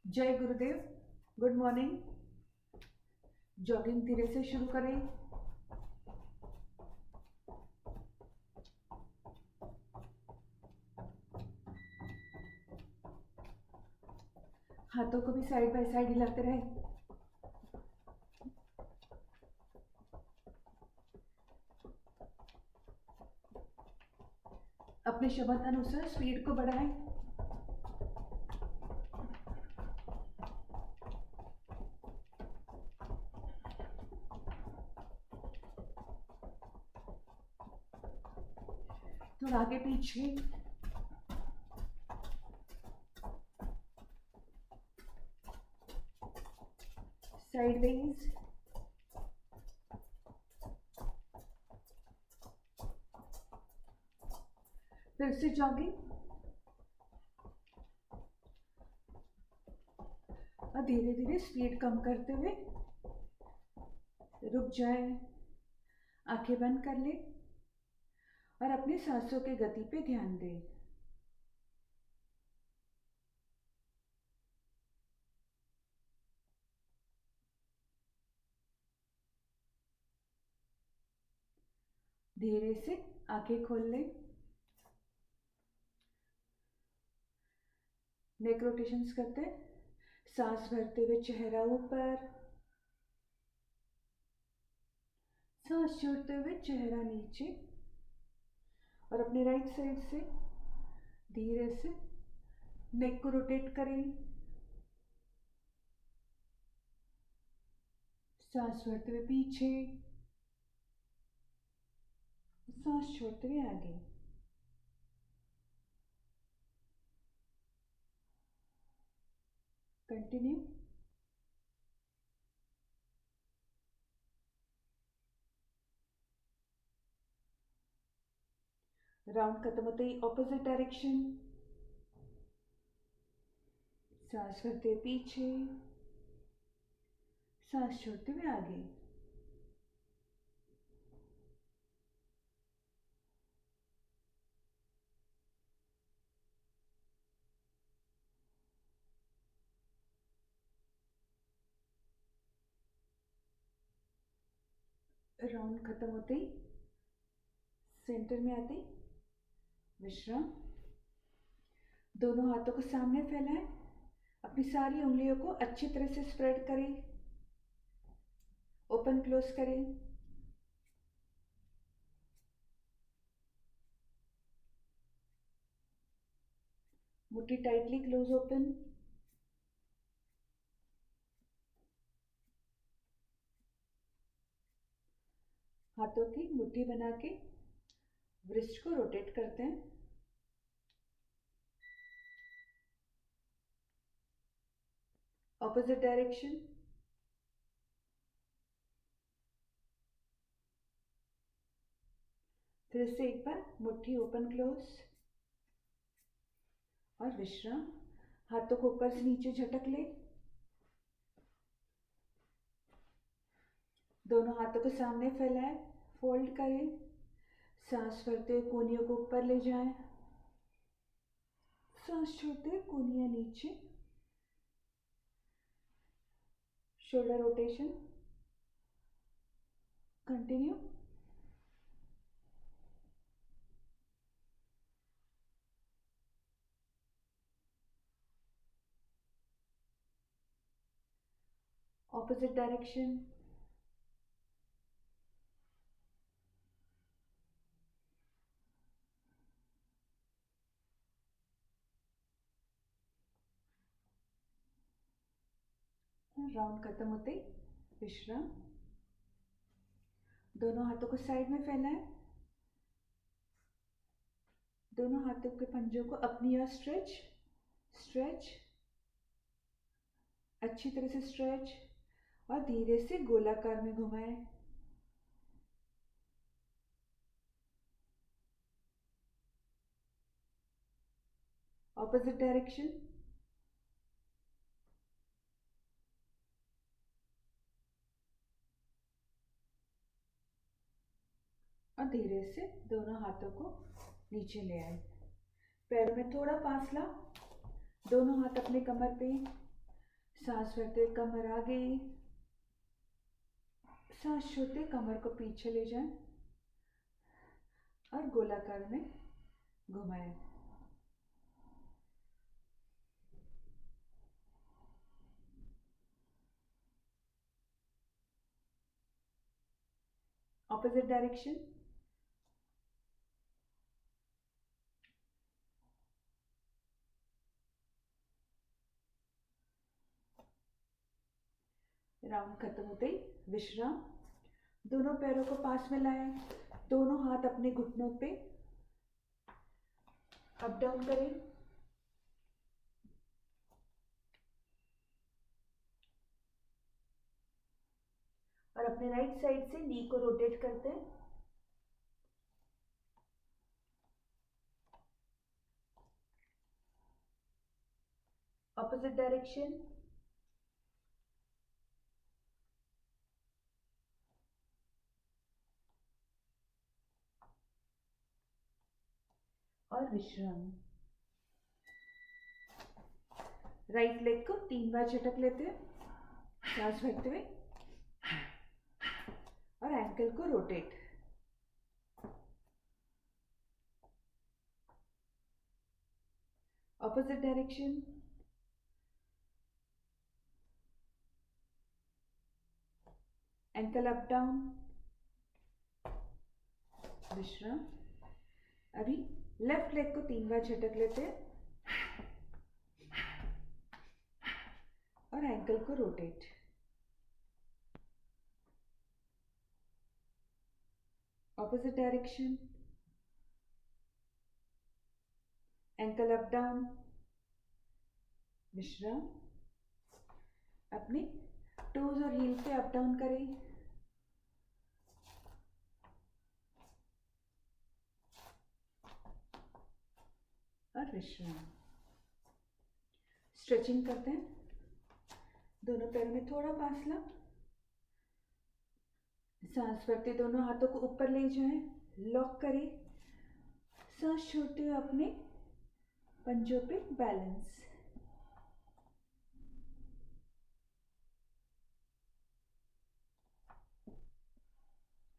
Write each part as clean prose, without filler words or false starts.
जय गुरुदेव। Good morning. Jogging धीरे से शुरू करें। हाथों को भी साइड बाय साइड हिलाते रहे। अपने शब्द अनुसार स्पीड को बढ़ाएं। थोड़ा आगे पीछे, साइडवेज। फिर से जॉगिंग और धीरे धीरे स्पीड कम करते हुए रुक जाए, आंखें बंद कर ले और अपनी सांसों की गति पे ध्यान दे। धीरे से आंखें खोल ले। नेक रोटेशंस करते हैं। सांस भरते हुए चेहरा ऊपर, सांस छोड़ते हुए चेहरा नीचे और अपने राइट साइड से धीरे से नेक को रोटेट करें। सांस भरते हुए पीछे, सांस छोड़ते हुए आगे। कंटिन्यू। राउंड खत्म होते ही ऑपोजिट डायरेक्शन। सांस भरते हुए पीछे, सांस छोड़ते हुए आगे। राउंड खत्म होते ही सेंटर में आते ही विश्राम। दोनों हाथों को सामने फैलाएं। अपनी सारी उंगलियों को अच्छी तरह से स्प्रेड करें, ओपन क्लोज करें। मुट्ठी टाइटली क्लोज ओपन। हाथों की मुट्ठी बना के व्रिस्ट को रोटेट करते हैं। Opposite direction. फिर से एक बार मुट्ठी ओपन क्लोज और विश्राम। हाथों को ऊपर से नीचे झटक ले। दोनों हाथों को सामने फैलाएं, फोल्ड करें। सांस भरते हुए कोहनियों को ऊपर ले जाएं, सांस छोड़ते हुए कोहनियां नीचे। Shoulder rotation. Continue. Opposite direction. Round खत्म होते ही विश्राम। दोनों हाथों को साइड में फैलाएं। दोनों हाथों के पंजों को अपनी ओर स्ट्रेच स्ट्रेच, अच्छी तरह से स्ट्रेच और धीरे से गोलाकार में घुमाएं। Opposite direction. और धीरे से दोनों हाथों को नीचे ले आए। पैरों में थोड़ा फासला। दोनों हाथ अपने कमर पे, सांस भरते कमर आगे, सांस छोड़ते कमर को पीछे ले जाएं और गोलाकार में घुमाएं। Opposite direction. राउंड खत्म होते ही विश्राम। दोनों पैरों को पास में लाएं, दोनों हाथ अपने घुटनों पे अप डाउन करें। और अपने राइट साइड से नी को रोटेट करते हैं। Opposite direction. और विश्राम। राइट लेग को 3 बार झटक लेते हैं सांस भरते हुए और एंकल को rotate. Opposite direction. Ankle up down, विश्राम। अभी लेफ्ट लेग को 3 बार झटक लेते हैं और एंकल को rotate. Opposite direction. Ankle up down, विश्राम। अपने टोज और हील पे अप डाउन करें। और विश्राम। स्ट्रेचिंग करते हैं। दोनों पैरों में थोड़ा फासला। सांस भरते दोनों हाथों को ऊपर ले जाएं, लॉक करें। सांस छोड़ते हुए अपने पंजों पे बैलेंस।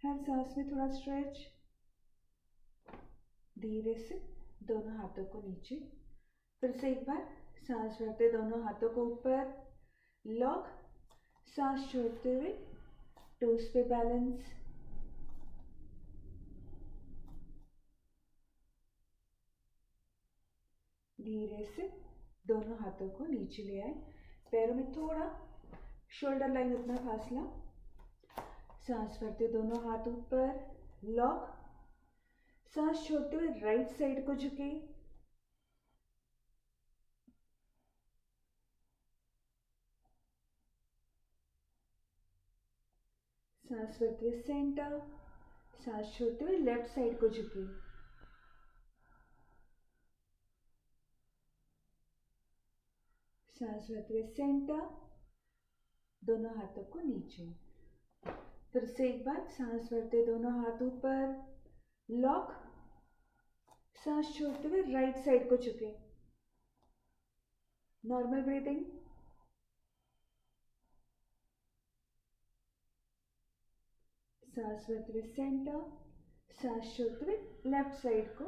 हर सांस में थोड़ा स्ट्रेच। धीरे से दोनों हाथों को नीचे। फिर से एक बार सांस भरते दोनों हाथों को ऊपर, लॉक। सांस छोड़ते हुए टोस पे बैलेंस। धीरे से दोनों हाथों को नीचे ले आए। पैरों में थोड़ा शोल्डर लाइन उतना फासला। सांस भरते दोनों हाथ ऊपर, लॉक। सांस छोड़ते हुए राइट साइड को झुके। सांस भरते हुए सेंटर। सांस छोड़ते हुए लेफ्ट साइड को झुके। सांस भरते हुए सेंटर, दोनों हाथों को नीचे। फिर से एक बार सांस भरते दोनों हाथ ऊपर, लॉक। सांस छोड़ते हुए राइट साइड को झुके। Normal breathing. सांस भरते हुए सेंटर, सांस छोड़ते हुए लेफ्ट साइड को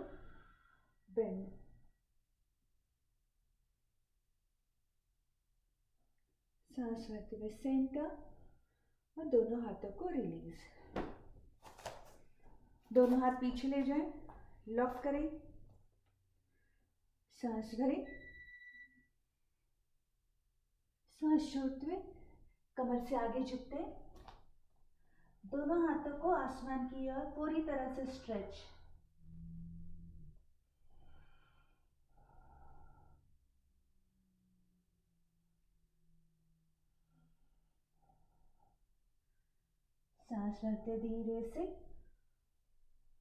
बेंड। सांस भरते हुए सेंटर और दोनों हाथों को रिलीज। दोनों हाथ पीछे ले जाएं, लॉक करें। सांस भरें। सांस छोड़ते हुए कमर से आगे झुकते हैं। दोनों हाथों को आसमान की ओर पूरी तरह से स्ट्रेच। सांस भरते धीरे से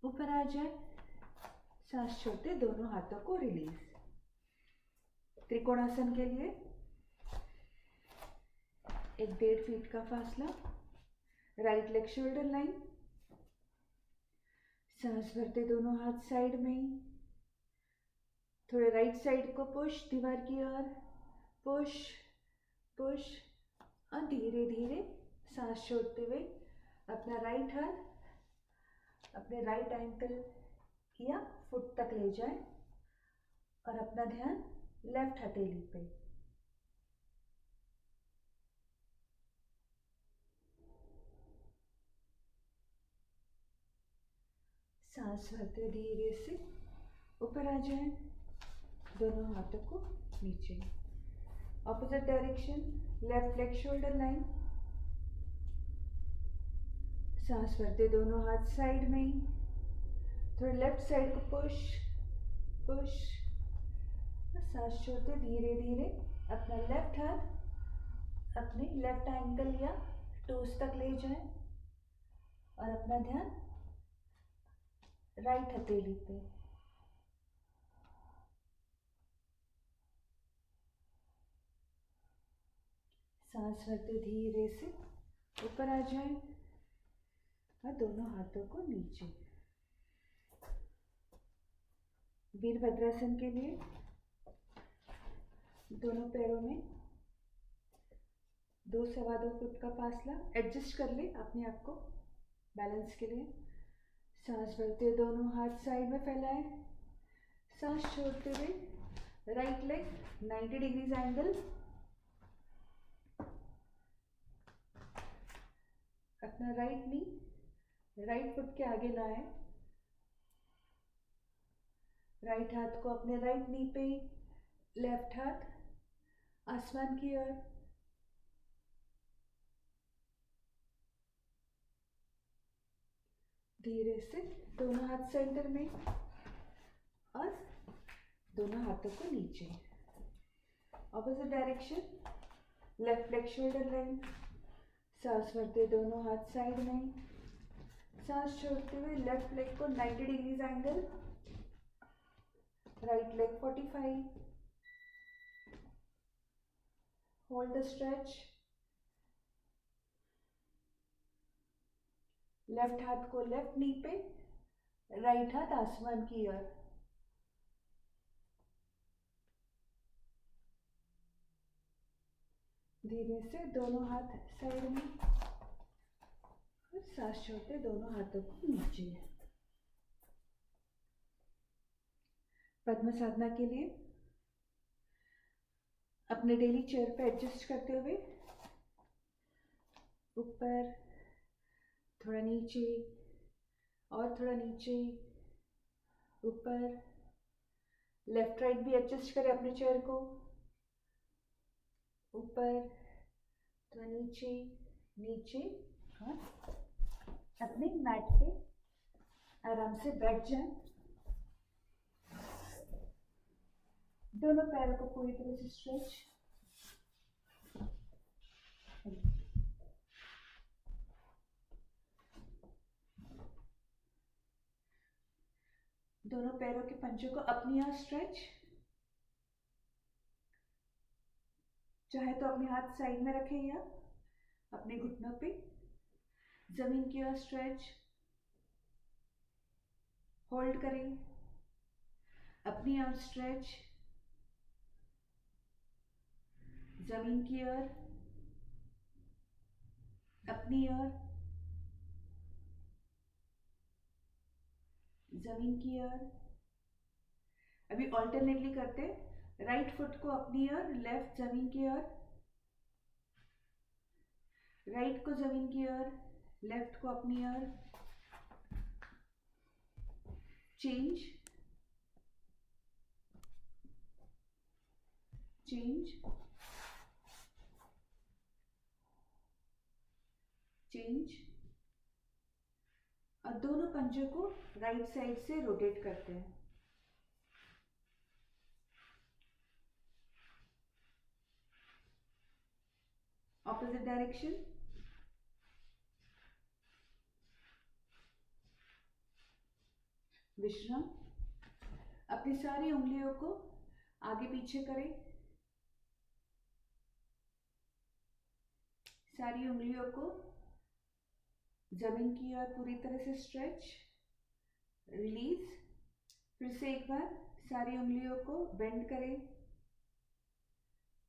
ऊपर आ जाए। सांस छोड़ते दोनों हाथों को रिलीज। त्रिकोणासन के लिए 1.5 फीट का फासला। Right leg shoulder line. सांस भरते दोनों हाथ साइड में, थोड़े राइट साइड को पुश, दीवार की ओर पुश, पुश, और धीरे धीरे सांस छोड़ते हुए अपना राइट हाथ अपने राइट एंकल या फुट तक ले जाए और अपना ध्यान लेफ्ट हथेली पे। सांस भरते धीरे से ऊपर आ जाए, दोनों हाथों को नीचे। Opposite direction, left leg shoulder line. सांस भरते दोनों हाथ साइड में, थोड़ा लेफ्ट साइड को पुश पुश। सांस छोड़ते धीरे धीरे अपना लेफ्ट हाथ अपने लेफ्ट एंकल या टोस तक ले जाए और अपना ध्यान राइट हथेली पे। सांस भरते धीरे से ऊपर आ जाए और दोनों हाथों को नीचे। वीरभद्रासन के लिए दोनों पैरों में 2 सवा 2 फुट का फासला एडजस्ट कर ले अपने आप को बैलेंस के लिए। सांस भरते दोनों हाथ साइड में फैलाएं, सांस छोड़ते हुए राइट लेग 90 डिग्रीज एंगल, अपना राइट नी राइट फुट के आगे लाएं, राइट हाथ को अपने राइट नी पे, लेफ्ट हाथ आसमान की ओर। धीरे से दोनों हाथ सेंटर में और दोनों हाथों को नीचे। Opposite direction, left leg shoulder line. सांस भरते दोनों हाथ साइड में, सांस छोड़ते हुए लेफ्ट लेग को 90 degrees angle, right leg 45। Hold the stretch. Left हाथ को लेफ्ट नी पे, राइट हाथ आसमान की ओर। धीरे से दोनों हाथ साइड में और सांस छोड़ते दोनों हाथों को नीचे। पद्म साधना के लिए अपने डेली चेयर पे एडजस्ट करते हुए ऊपर, थोड़ा नीचे और थोड़ा नीचे, ऊपर। लेफ्ट राइट भी एडजस्ट करें अपने चेयर को, ऊपर, थोड़ा नीचे नीचे, और अपने मैट पे आराम से बैठ जाएं। दोनों पैरों को पूरी तरह से स्ट्रेच। दोनों पैरों के पंजों को अपनी ओर स्ट्रेच। चाहे तो अपने हाथ साइड में रखें या अपने घुटनों पे जमीन की ओर स्ट्रेच। होल्ड करें, अपनी ओर स्ट्रेच, जमीन की ओर, अपनी ओर, जमीन की ओर। अभी ऑल्टरनेटली करते हैं, राइट फुट को अपनी ओर, लेफ्ट जमीन की ओर, राइट को जमीन की ओर, लेफ्ट को अपनी ओर। Change change change. और दोनों पंजों को राइट साइड से रोटेट करते हैं। Opposite direction. विश्राम। अपनी सारी उंगलियों को आगे पीछे करें, सारी उंगलियों को जमीन की ओर पूरी तरह से स्ट्रेच, रिलीज। फिर से एक बार सारी उंगलियों को बेंड करें,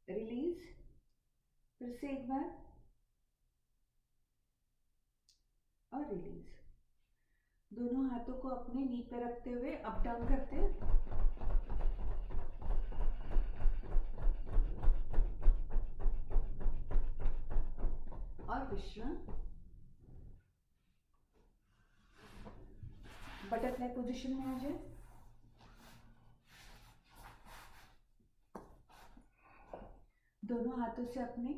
रिलीज। फिर से एक बार और रिलीज। दोनों हाथों को अपने नी पे रखते हुए अप डाउन करते हैं। और विश्राम। बटरफ्लाई पोजीशन में आ जाए। दोनों हाथों से अपने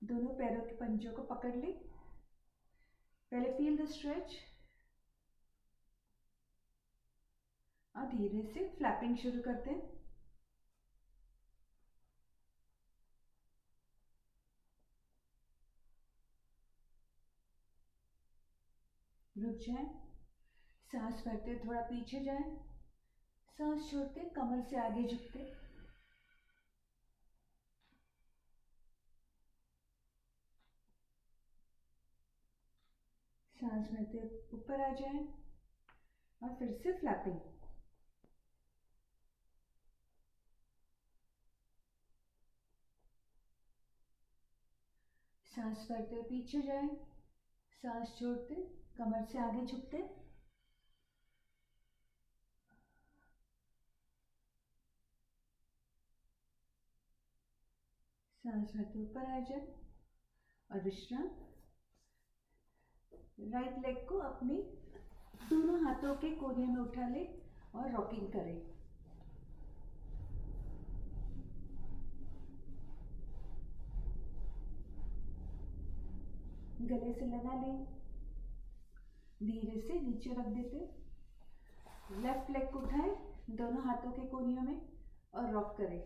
दोनों पैरों के पंजों को पकड़ ले। पहले फील द स्ट्रेच और धीरे से फ्लैपिंग शुरू करते हैं। रुक जाए, सांस भरते थोड़ा पीछे जाए, सांस छोड़ते कमर से आगे झुकते। सांस भरते ऊपर आ जाए और फिर से फ्लैपिंग। सांस भरते पीछे जाए, सांस छोड़ते कमर से आगे झुकते। सांस भरते ऊपर आ जाए और विश्राम। राइट लेग को अपने दोनों हाथों के कोने में उठा ले और रॉकिंग करें। गले से लगा लें, धीरे से नीचे रख देते। लेफ्ट लेग को उठाएं दोनों हाथों के कोनियों में और रॉक करें।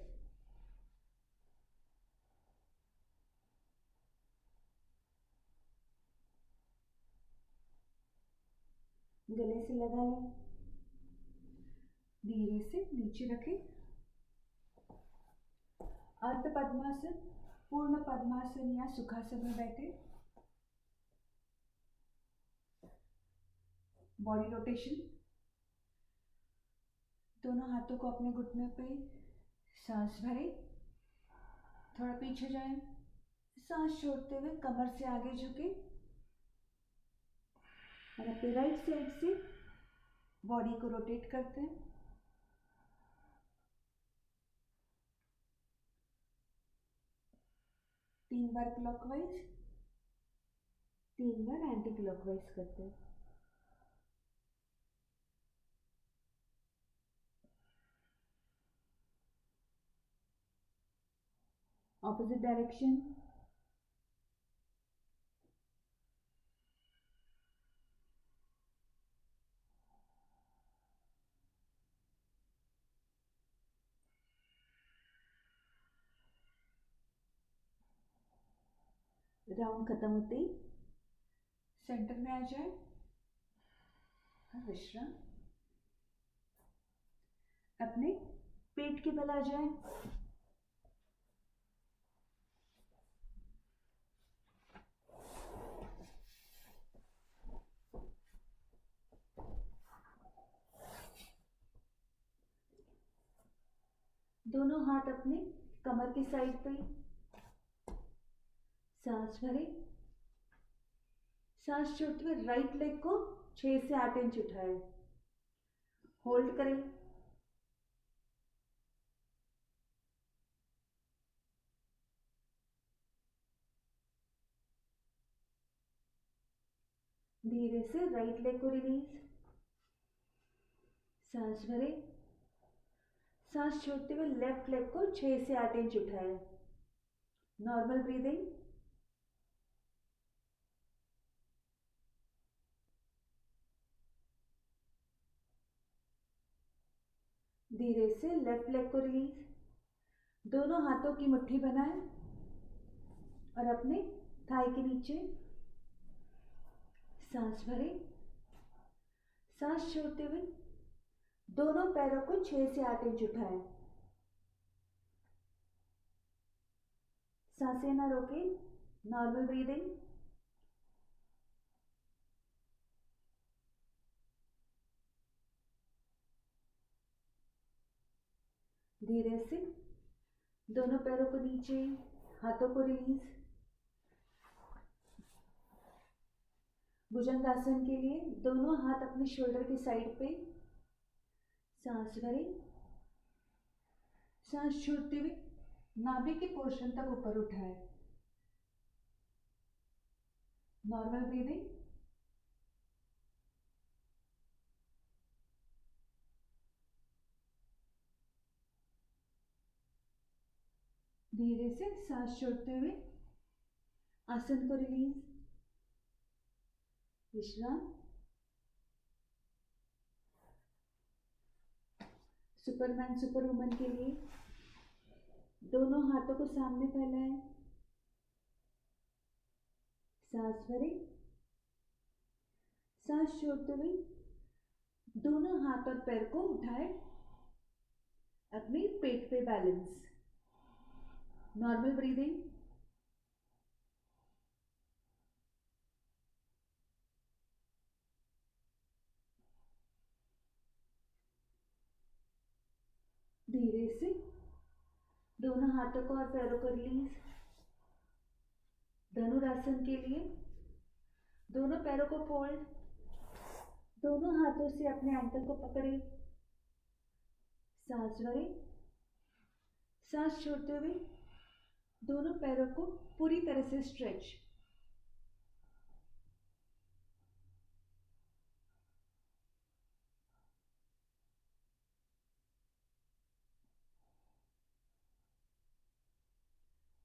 गले से लगा लें, धीरे से नीचे रखें। अर्ध पद्मासन, पूर्ण पद्मासन या सुखासन में बैठे। Body rotation. दोनों हाथों को अपने घुटने पे, सांस भरें, थोड़ा पीछे जाएं, सांस छोड़ते हुए कमर से आगे झुके और अपने राइट साइड से बॉडी को रोटेट करते हैं। तीन बार क्लॉकवाइज, तीन बार एंटी क्लॉकवाइज करते हैं। Opposite direction. राउंड खत्म होते ही सेंटर में आ जाए और विश्राम। अपने पेट के बल आ जाए। दोनों हाथ अपने कमर की साइड पे। सांस भरें, सांस छोड़ते हुए राइट लेग को 6 से 8 इंच उठाएं। होल्ड करें। धीरे से राइट लेग को रिलीज। सांस भरें, सांस छोड़ते हुए लेफ्ट लेग को 6 से 8 इंच उठाएं। Normal breathing. धीरे से लेफ्ट लेग को रिलीज। दोनों हाथों की मुट्ठी बनाएं और अपने थाई के नीचे सांस भरें। सांस छोड़ते हुए दोनों पैरों को 6 से 8 इंच उठाएं। सांसें ना रोकें। Normal breathing. धीरे से दोनों पैरों को नीचे हाथों को रिलीज। भुजंगासन के लिए दोनों हाथ अपने शोल्डर की साइड पे, सांस भरें, सांस छोड़ते हुए नाभि के पोर्शन तक ऊपर उठाए। Normal breathing. धीरे से सांस छोड़ते हुए आसन को रिलीज, विश्राम। सुपरमैन सुपर वुमन के लिए दोनों हाथों को सामने फैलाएं, सांस भरें, सांस छोड़ते हुए दोनों हाथ और पैर को उठाएं, अपने पेट पे बैलेंस। Normal breathing. धीरे से दोनों हाथों को और पैरों को रिलीज। धनुरासन के लिए दोनों पैरों को फोल्ड, दोनों हाथों से अपने एंकल को पकड़े, सांस भरें, सांस छोड़ते हुए दोनों पैरों को पूरी तरह से स्ट्रेच।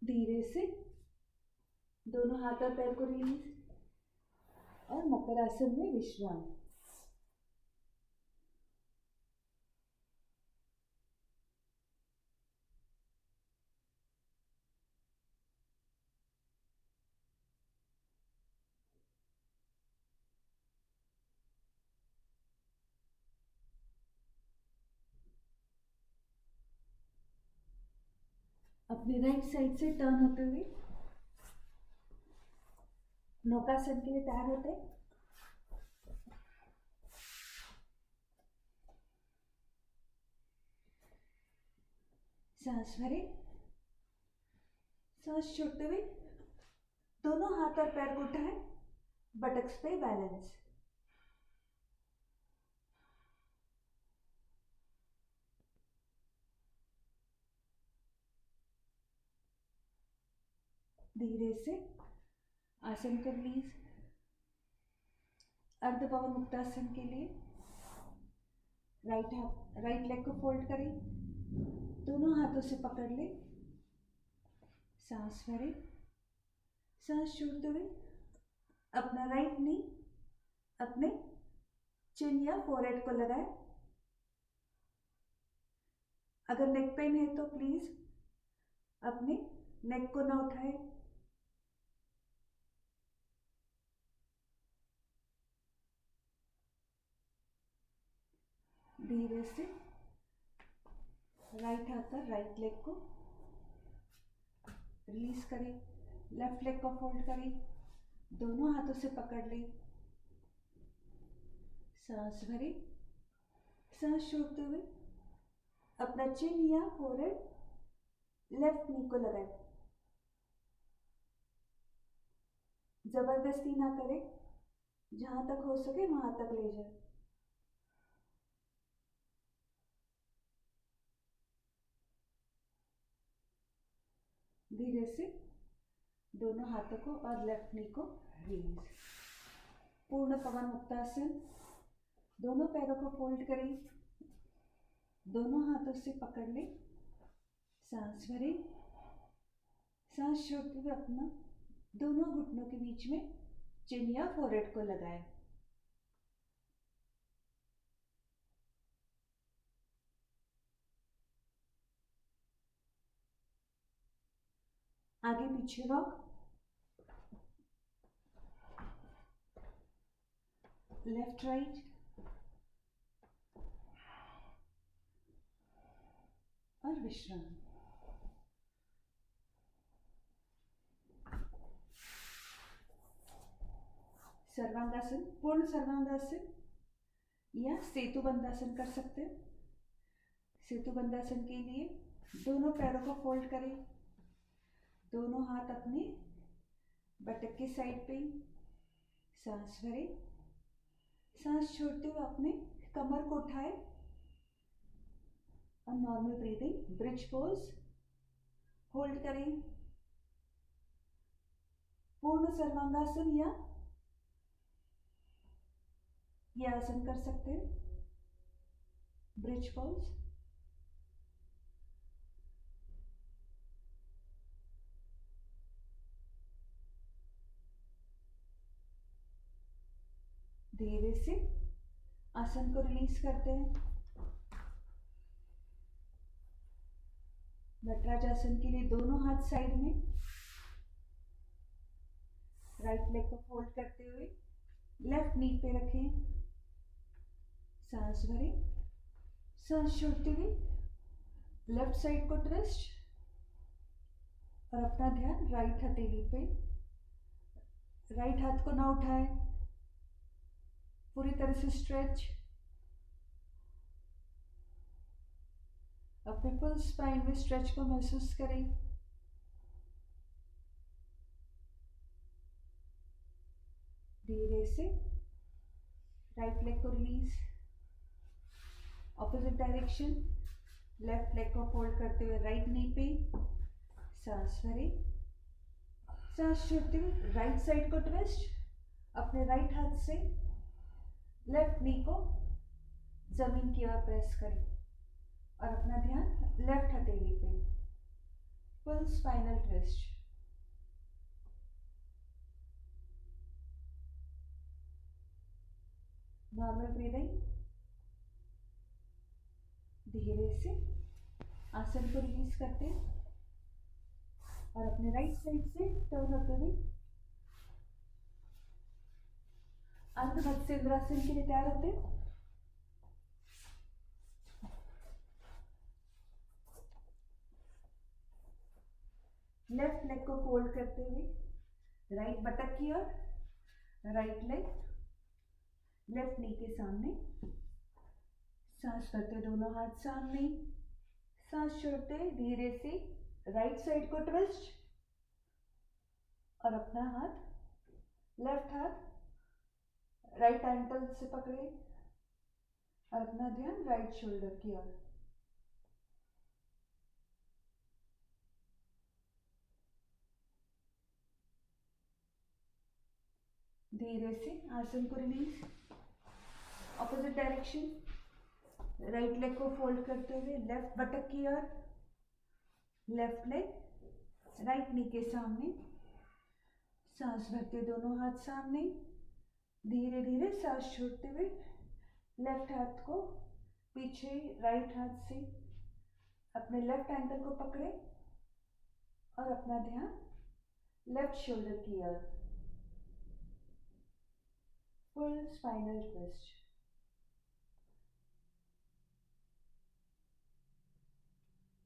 धीरे से दोनों हाथ और पैर को रिलीज और मकरासन में विश्राम। अपनी राइट साइड से टर्न होते हुए नौकासन के लिए तैयार होते हैं। सांस भरें, सांस छोड़ते हुए दोनों हाथ और पैर को उठाएं, बटक्स पे बैलेंस। धीरे से आसन को रिलीज। अर्ध पवन मुक्तासन के लिए राइट लेग को फोल्ड करें, दोनों हाथों से पकड़ ले, सांस भरें, सांस छोड़ते हुए अपना राइट नी अपने चिन या फोरहेड को लगाए। अगर नेक पेन है तो प्लीज अपने नेक को ना उठाए। धीरे से राइट हाथ पर राइट लेग को रिलीज करें, लेफ्ट लेग को फोल्ड करें, दोनों हाथों से पकड़ लें, सांस भरें, सांस छोड़ते हुए अपना चिन या फोरहेड लेफ्ट नी को लगाएं। जबरदस्ती ना करें, जहां तक हो सके वहां तक ले जाए। धीरे से दोनों हाथों को और लेफ्ट नी को रिलीज। पूर्ण पवन मुक्तासन। दोनों पैरों को फोल्ड करें, दोनों हाथों से पकड़ लें, सांस भरें, सांस छोड़ते हुए अपना दोनों घुटनों के बीच में चिन या फोरहेड को लगाएं। आगे पीछे रॉक, लेफ्ट राइट और विश्राम। सर्वांगासन, पूर्ण सर्वांगासन या सेतु बंधासन कर सकते हैं। सेतु बंधासन के लिए दोनों पैरों को फोल्ड करें, दोनों हाथ अपने बटक के साइड पे, सांस भरे, सांस छोड़ते हुए अपने कमर को उठाए और normal breathing, bridge pose, hold करें। पूर्ण सर्वांगासन या ये आसन कर सकते हैं, ब्रिज पोज। धीरे से आसन को रिलीज करते हैं। नटराज आसन के लिए दोनों हाथ साइड में, राइट लेग को फोल्ड करते हुए लेफ्ट नी पे रखें, सांस भरें, सांस छोड़ते हुए लेफ्ट साइड को ट्विस्ट और अपना ध्यान राइट हथेली पे। राइट हाथ को ना उठाएं, पूरी तरह से स्ट्रेच। अपने फुल स्पाइन में स्ट्रेच को महसूस करें। धीरे से राइट लेग को release, opposite direction, left leg को फोल्ड करते हुए राइट नी पे, सांस भरे, सांस छोड़ते हुए राइट साइड को ट्विस्ट, अपने राइट हाथ से लेफ्ट नी को जमीन की ओर प्रेस करें और अपना ध्यान लेफ्ट हथेली पे, full spinal twist. Normal breathing, धीरे से आसन को रिलीज करते और अपने राइट साइड से टर्न होते हुए अर्ध मत्स्येंद्रासन के लिए तैयार होते। लेफ्ट लेग को फोल्ड करते हुए राइट बटक की ओर, राइट लेग लेफ्ट नी के सामने, सांस भरते दोनों हाथ सामने, सांस छोड़ते धीरे से राइट साइड को ट्विस्ट और अपना हाथ लेफ्ट हाथ राइट एंकल से पकड़े और अपना ध्यान राइट शोल्डर की ओर। धीरे से आसन को release, opposite direction, right leg को फोल्ड करते हुए लेफ्ट बटक की ओर, लेफ्ट लेग राइट नी के सामने, सांस भरते दोनों हाथ सामने, धीरे धीरे सांस छोड़ते हुए लेफ्ट हाथ को पीछे राइट हाथ से अपने लेफ्ट एंकल को पकड़े और अपना ध्यान लेफ्ट शोल्डर की ओर, फुल स्पाइनल ट्विस्ट।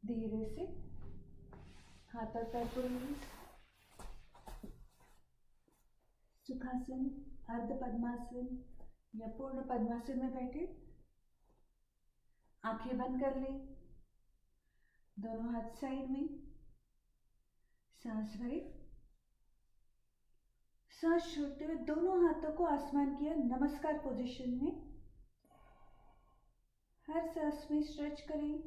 धीरे से हाथ और पैर को रिलीज, सुखासन, अर्ध पद्मासन या पूर्ण पद्मासन में बैठे, आंखें बंद कर लें, दोनों हाथ साइड में, सांस भरे, सांस छोड़ते हुए दोनों हाथों को आसमान की ओर नमस्कार पोजीशन में, हर सांस में स्ट्रेच करें,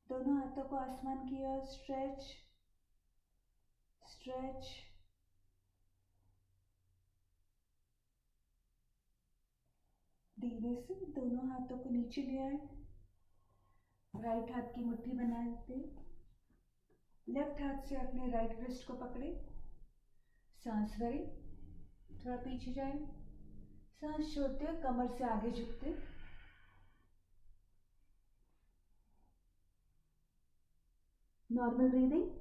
दोनों हाथों को आसमान की ओर स्ट्रेच स्ट्रेच। धीरे से दोनों हाथों को नीचे ले आए, राइट हाथ की मुट्ठी बनाते, लेफ्ट हाथ से अपने राइट रिस्ट को पकड़े, सांस भरे, थोड़ा पीछे जाए, सांस छोड़ते हुए कमर से आगे झुकते, नॉर्मल ब्रीदिंग।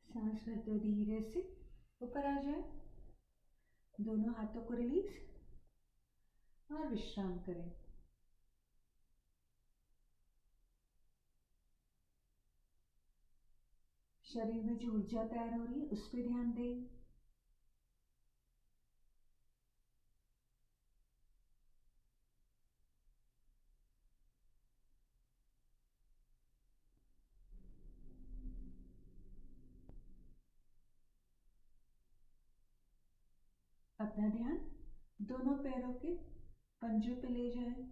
सांस भरते धीरे से ऊपर आ जाए, दोनों हाथों को रिलीज और विश्राम करें। शरीर में जो ऊर्जा तैयार हो रही है उस पर ध्यान दें। अपना ध्यान दोनों पैरों के पंजों पे ले जाएं,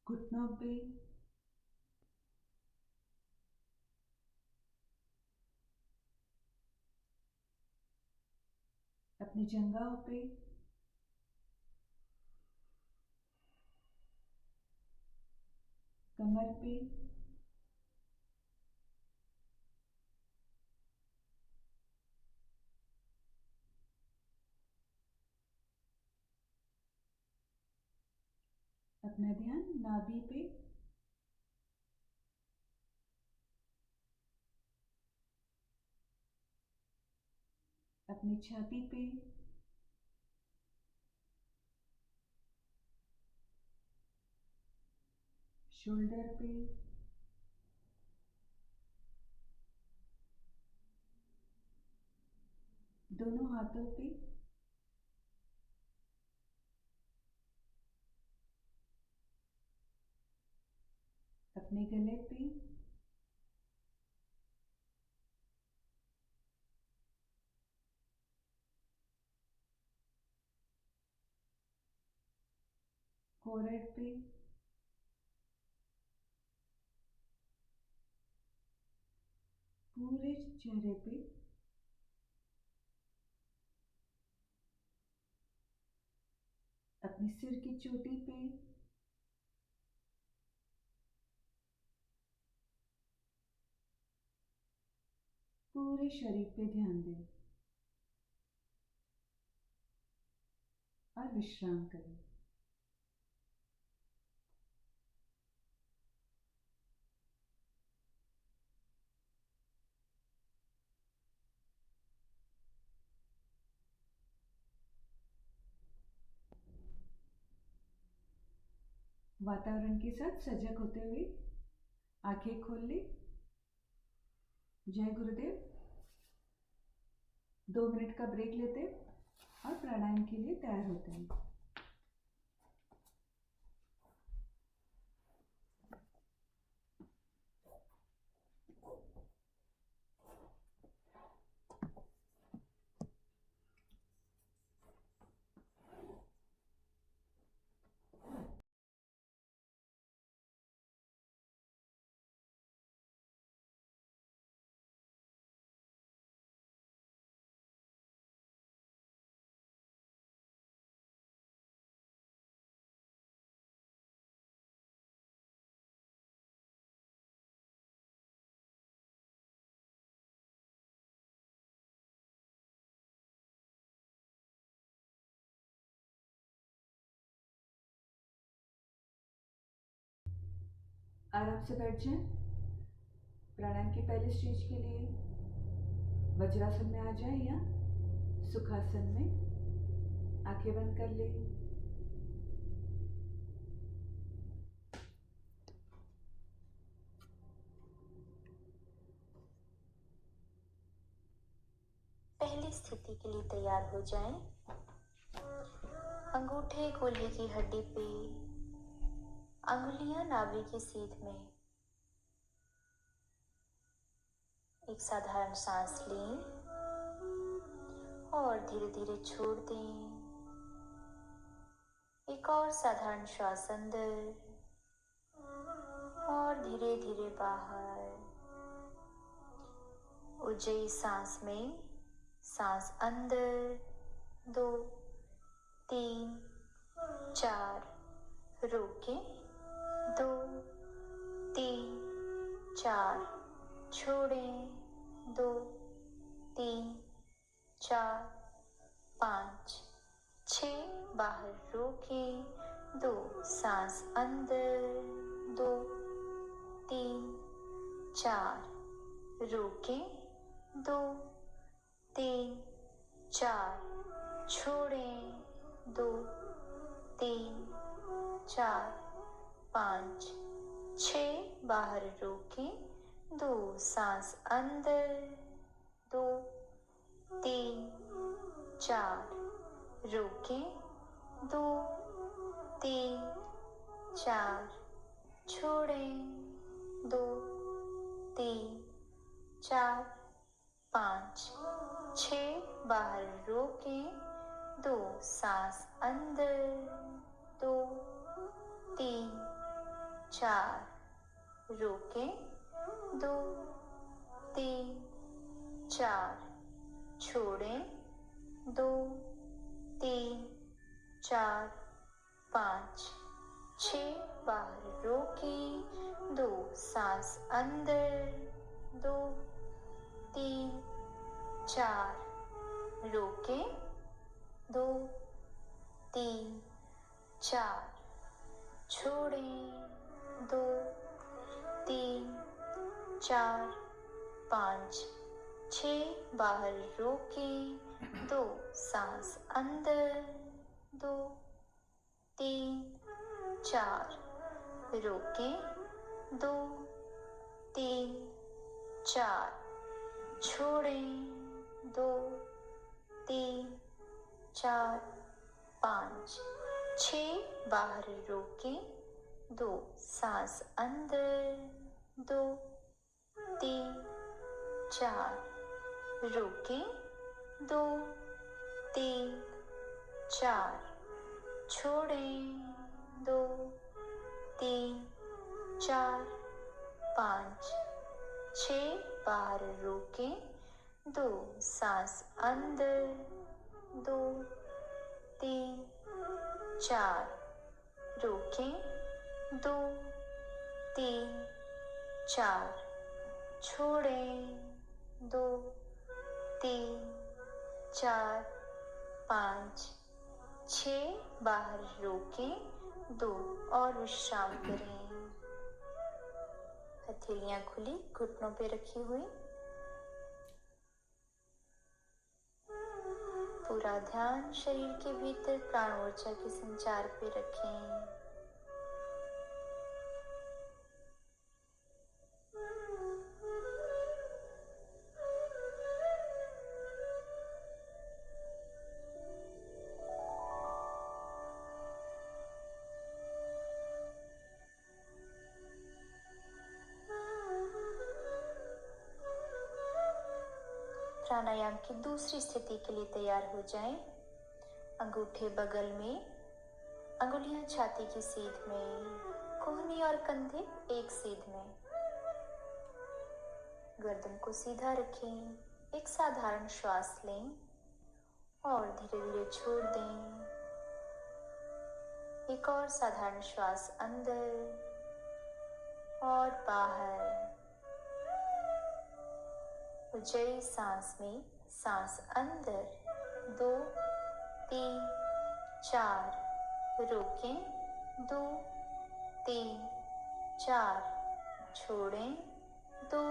घुटनों पे, अपनी जंघाओं पे, कमर पे, अपना ध्यान नाभि पे, अपनी छाती पे, शोल्डर पे, दोनों हाथों पे, अपने गले पे, फोrehead पे, पूरे चेहरे पे, अपनी सिर की चोटी पे, पूरे शरीर पे ध्यान दें और विश्राम करें। वातावरण के साथ सजग होते हुए आंखें खोल ले। जय गुरुदेव। 2 मिनट का ब्रेक लेते और प्राणायाम के लिए तैयार होते हैं। आराम से बैठ जाएं। प्राणायाम की पहले स्टेज के लिए वज्रासन में आ जाए या सुखासन में। आंखें बंद कर ले। पहली स्थिति के लिए तैयार हो जाएं। अंगूठे कूल्हे की हड्डी पे, अंगुलियां नाभि की सीध में। एक साधारण सांस लें और धीरे धीरे छोड़ दें। एक और साधारण श्वास अंदर और धीरे धीरे बाहर। उज्जयी सांस में सांस अंदर 2 3 4, रोकें 2 3 4, छोड़ें 2 3 4 5 6, बाहर रोकें 2, सांस अंदर 2 3 4, रोकें 2 3 4, छोड़ें 2 3 4 5 6, बाहर रोकें 2, सांस अंदर 2 3 4, रोकें 2 3 4, छोड़ें 2 3 4 5 6 बाहर रोकें, 2 सांस अंदर, 2 3 4 रोकें, 2 3 4 छोड़ें, 2 3 4 5 6 बाहर रोकें, 2 सांस अंदर, 2 3 4 रोकें, 2 3 4 छोड़ें, 2 3 4 5 6 बाहर रोकें, 2 सांस अंदर, 2 3 4 रोकें, 2 3 4 छोड़ें, 2 3 4 5 6 बाहर रोकें, 2 सांस अंदर, 2 3 4 रोकें, 2 3 4 छोड़ें, 2 3 4 5 6 बाहर रोकें, 2 सांस अंदर, 2 3 4 रोकें, 2 3 4 छोड़ें, 2 3 4 5 6 बाहर रोकें, 2 और विश्राम करें। हथेलियां खुली, घुटनों पे रखी हुई। पूरा ध्यान शरीर के भीतर प्राण ऊर्जा के संचार पे रखें। प्राणायाम की दूसरी स्थिति के लिए तैयार हो जाएं। अंगूठे बगल में, अंगुलियां छाती की सीध में, कोहनी और कंधे एक सीध में। गर्दन को सीधा रखें, एक साधारण श्वास लें और धीरे धीरे छोड़ दें। एक और साधारण श्वास अंदर और बाहर। उज्जयी सांस में सांस अंदर, 2 3 4 रोकें, 2 3 4 छोड़ें, 2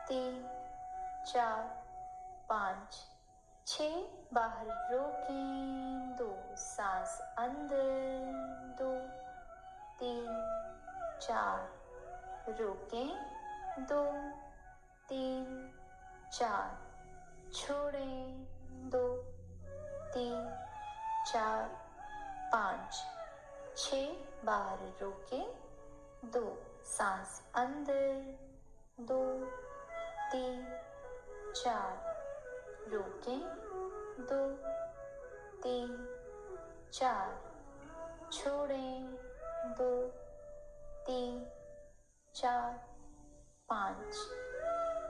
3 4 5 6 बाहर रोकें, 2 सांस अंदर, 2 3 4 रोकें, 2 3 4 छोड़ें, 2 3 4 5 6 बाहर रोकें, 2 सांस अंदर, 2 3 4 रोकें, 2 3 4 छोड़ें, 2 3 4 5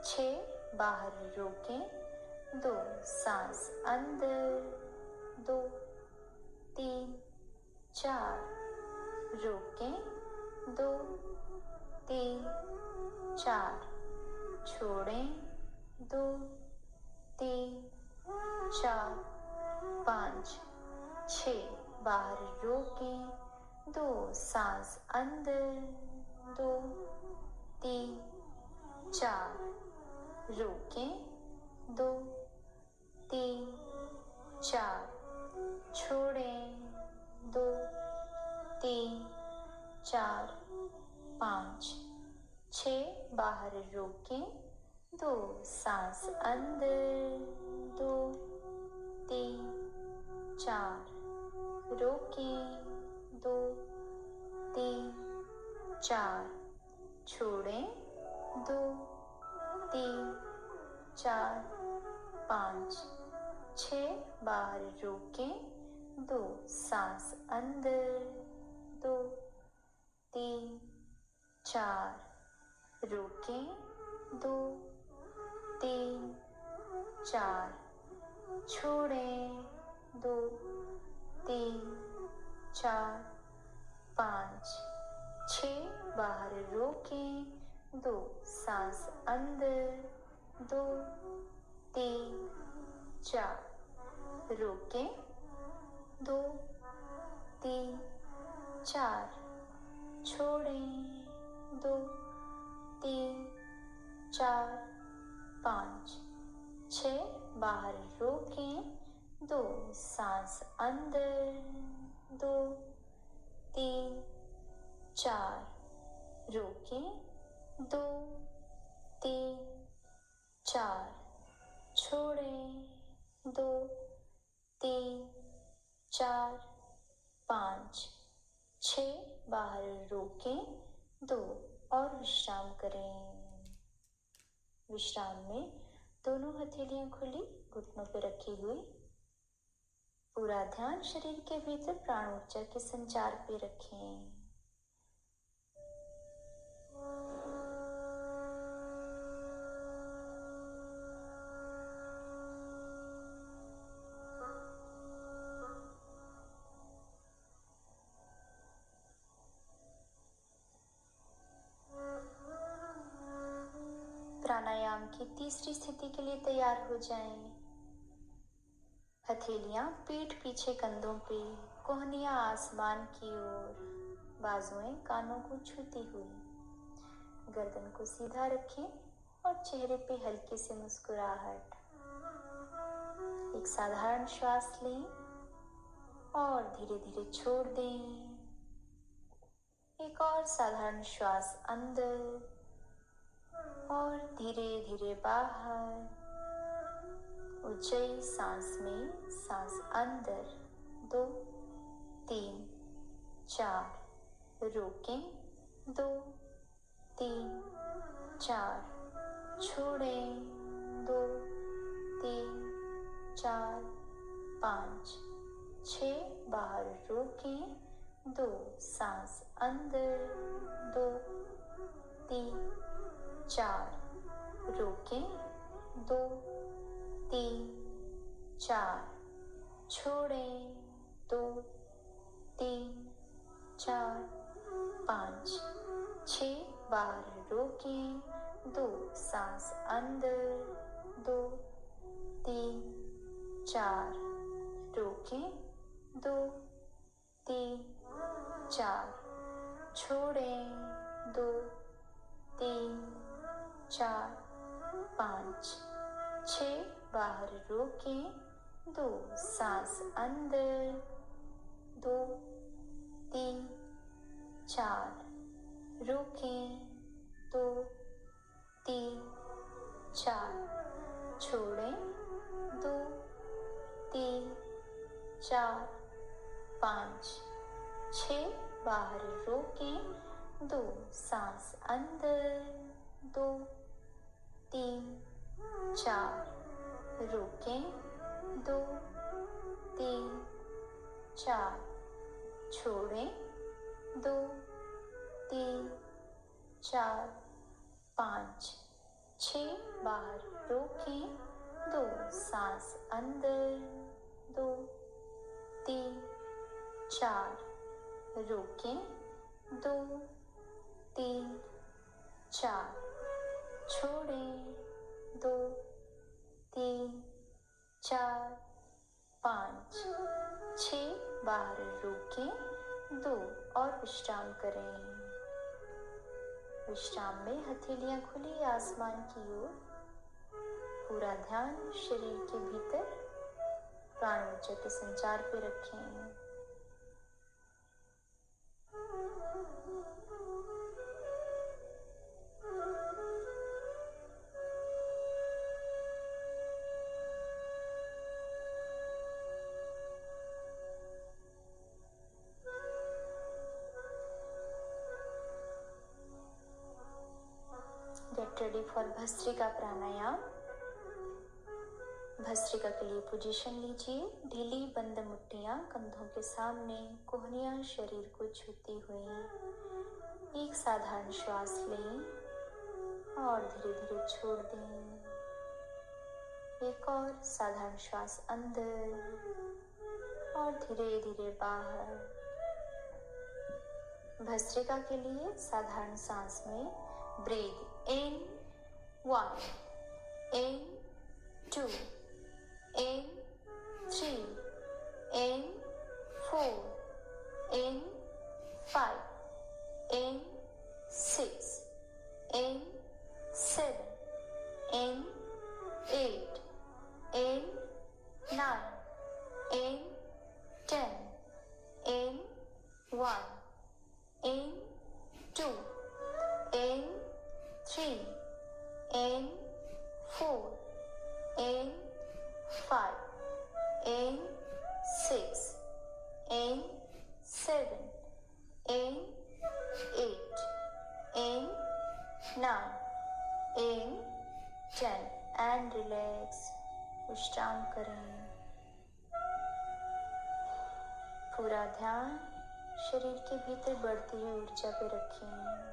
6 बाहर रोकें, 2 सांस अंदर, 2 3 4 रोकें, 2 3 4 छोड़ें, 2 3 4 5 6 बाहर रोकें, 2 सांस अंदर, 2 3 4 रोकें, 2 3 4 छोड़ें, 2 3 4 5 6 बाहर रोकें, 2 सांस अंदर, 2 3 4 रोकें, 2 3 4 छोड़ें, 2 3 4 5 6 बाहर रोकें, 2 सांस अंदर, 2 3 4 रोकें, 2 3 4 छोड़ें, 2 3 4 5 6 बाहर रोकें, 2 सांस अंदर, 2 3 4 रोकें, 2 3 4 छोड़ें, 2 3 4 5 6 बाहर रोकें, 2 सांस अंदर, 2 3 4 रोकें, 2 3 4 छोड़ें, 2 3 4 5 6 बाहर रोकें, 2 और विश्राम करें। विश्राम में दोनों हथेलियां खुली, घुटनों पर रखी हुई। पूरा ध्यान शरीर के भीतर प्राण ऊर्जा के संचार पे रखें। प्राणायाम की तीसरी स्थिति के लिए तैयार हो जाएं। हथेलियां पीठ पीछे कंधों पे, कोहनियां आसमान की ओर, बाजुएं कानों को छूती हुई। गर्दन को सीधा रखें और चेहरे पे हल्की सी मुस्कुराहट। एक साधारण श्वास लें और धीरे धीरे छोड़ दें। एक और साधारण श्वास अंदर और धीरे धीरे बाहर। ऊंचाई सांस में, सांस अंदर, 2 3 4 रोकें, 2 3 4 छोड़ें, 2 3 4 5 6 बाहर रोकें, 2 सांस अंदर, 2 3 4 रोकें, 2 3 4 छोड़ें, 2 3 4 5 6 बाहर रोकें, 2 सांस अंदर, 2 3 4 रोकें, 2 3 4 छोड़ें, 2 3 4 5 6 बाहर रोकें, 2 सांस अंदर, 2 3 4 रोकें, 2 3 4 छोड़ें, 2 3 4 5 6 बाहर रोकें, 2 सांस अंदर, 2 3 4 रोकें, 2 3 4 छोड़ें, 2 3 4 5 6 बाहर रोकें, 2 सांस अंदर, 2 3 4 रोकें, 2 3 4 छोड़ें, 2 3 4 5 6 बाहर रोकें, 2 और विश्राम करें। विश्राम में हथेलियां खुली आसमान की ओर। पूरा ध्यान शरीर के भीतर प्राण ऊर्जा के संचार पे रखें। Get ready for भस्त्रिका प्राणायाम। भस्त्रिका के लिए पोजीशन लीजिए। ढीली बंद मुट्ठियां कंधों के सामने, कोहनियां शरीर को छूती हुई। एक साधारण श्वास लें और धीरे धीरे छोड़ दें। एक और साधारण श्वास अंदर और धीरे धीरे बाहर। भस्त्रिका के लिए साधारण सांस में breathe in 1, in 2, in 3, in 4, in 5, in 6, in 7, in 8, in 9, in 10, in 1, in 2, in 3, in 4, in 5, in 6, in 7, in 8, in 9, in 10 and relax। विश्राम करें। पूरा ध्यान शरीर के भीतर बढ़ती हुई ऊर्जा पे रखें।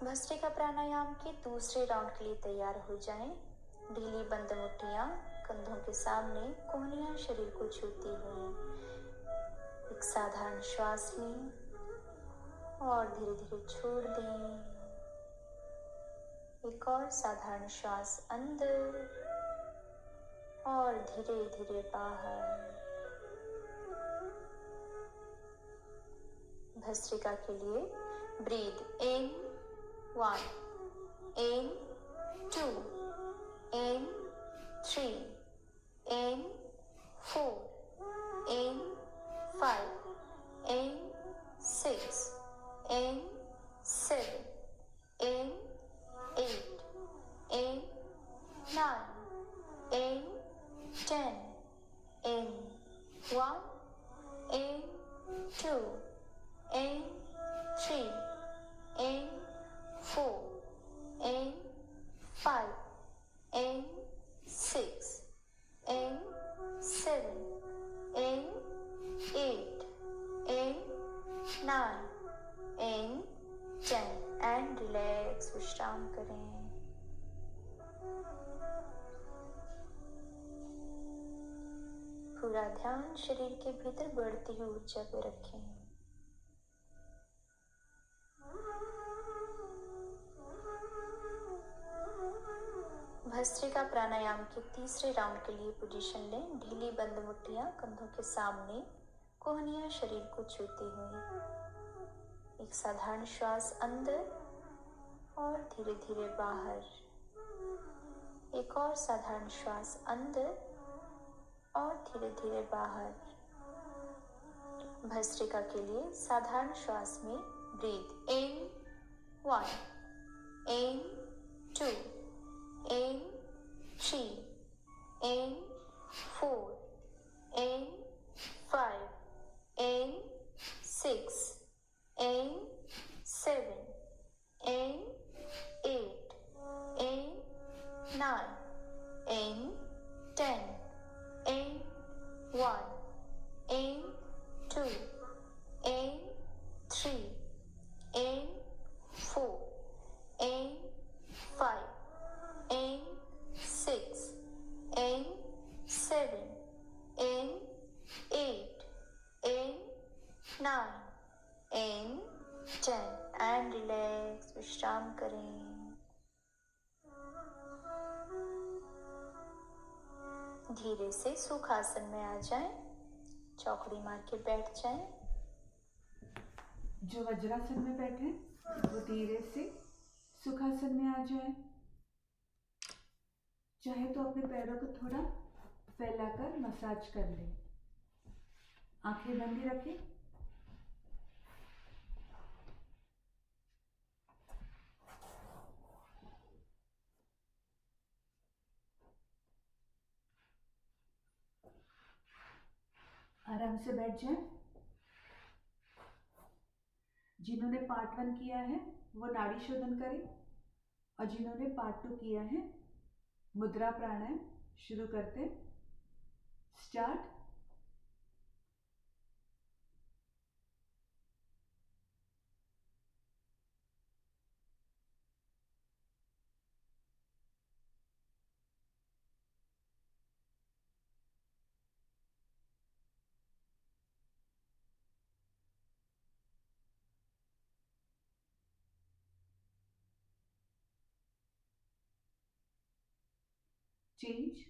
भस्त्रिका प्राणायाम के दूसरे राउंड के लिए तैयार हो जाएं। ढीली बंद मुट्ठियां कंधों के सामने, कोहनियां शरीर को छूती हुई। एक साधारण श्वास लें और धीरे धीरे छोड़ दें। एक और साधारण श्वास अंदर और धीरे धीरे बाहर। भस्त्रिका के लिए breathe in 1, in 2, in 3, in 4, in 5, in 6, in 7, in 8, in 9, in 10, in 1, in 2, in 3, in 4, in 5, in 6, in 7, in 8, in 9, in 10 and relax। विश्राम करें। पूरा ध्यान शरीर के भीतर बढ़ती हुई ऊर्जा पे रखें। भस्त्रिका प्राणायाम के तीसरे राउंड के लिए पोजीशन लें। ढीली बंद मुट्ठियां कंधों के सामने, कोहनियां शरीर को छूती हुई। एक साधारण श्वास अंदर और धीरे धीरे बाहर। एक और साधारण श्वास अंदर और धीरे धीरे बाहर। भस्त्रिका के लिए साधारण श्वास में breathe in 1, in 2, in 3, in 4, in 5, in 6, in 7, in 8, in 9, in 10, in 1, in 2, in 3, in 4, in 5, in 6, in 7, in 8, in 9, in 10 and relax। विश्राम करें। धीरे से सुखासन में आ जाएं। चौकड़ी मार के बैठ जाएं। जो वज्रासन में बैठे वो धीरे से सुखासन में आ जाए। चाहे तो अपने पैरों को थोड़ा फैलाकर मसाज कर लें। आंखें बंद ही रखें। आराम से बैठ जाए। जिन्होंने पार्ट 1 किया है वो नाड़ी शोधन करें, और जिन्होंने पार्ट 2 किया है मुद्रा प्राणायाम शुरू करते। स्टार्ट। चेंज।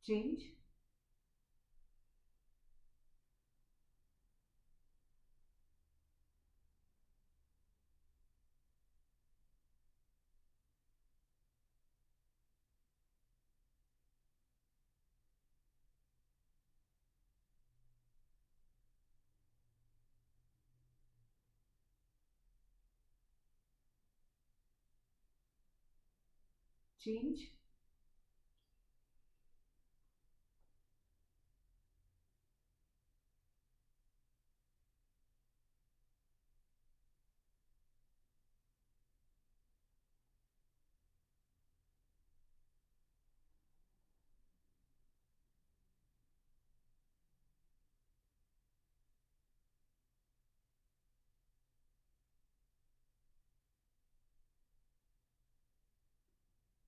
चेंज। चेंज।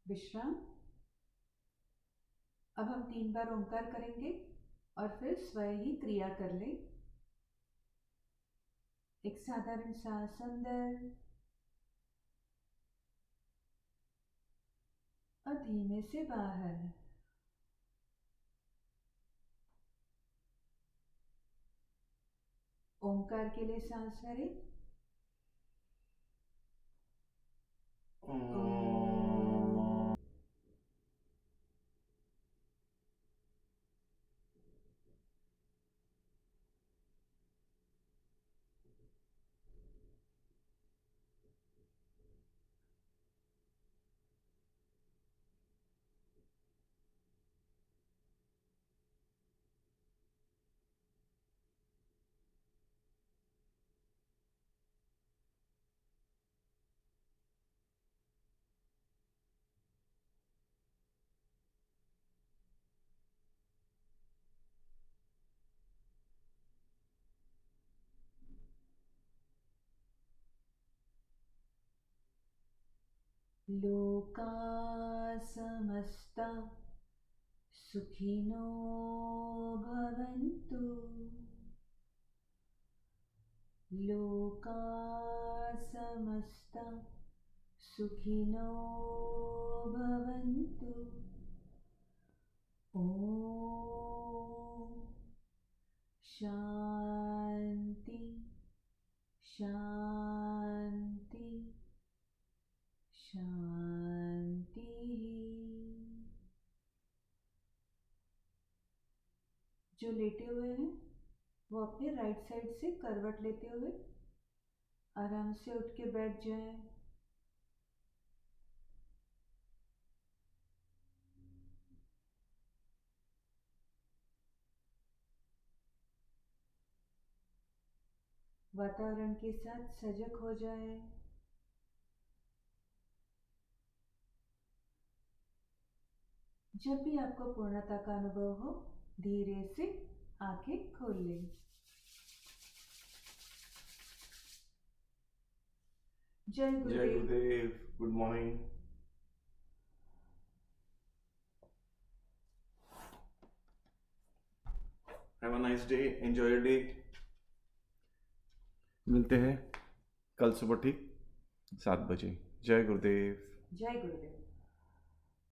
विश्राम। अब हम 3 बार ओंकार करेंगे और फिर स्वयं ही क्रिया कर ले। एक साधारण सांस अंदर और धीमे से बाहर। ओंकार के लिए सांस भरें। लोका समस्ता सुखिनो भवन्तु। लोका समस्ता सुखिनो भवन्तु। ओम शांति शांति शांति। जो लेटे हुए हैं वो अपने राइट साइड से करवट लेते हुए आराम से उठ के बैठ जाएं। वातावरण के साथ सजग हो जाएं। जब भी आपको पूर्णता का अनुभव हो धीरे से आंखें खोल लें। जय जय गुरुदेव। गुरुदेव, good morning. Have a nice day, enjoy your day. मिलते हैं कल सुबह ठीक 7 बजे। जय गुरुदेव। जय गुरुदेव।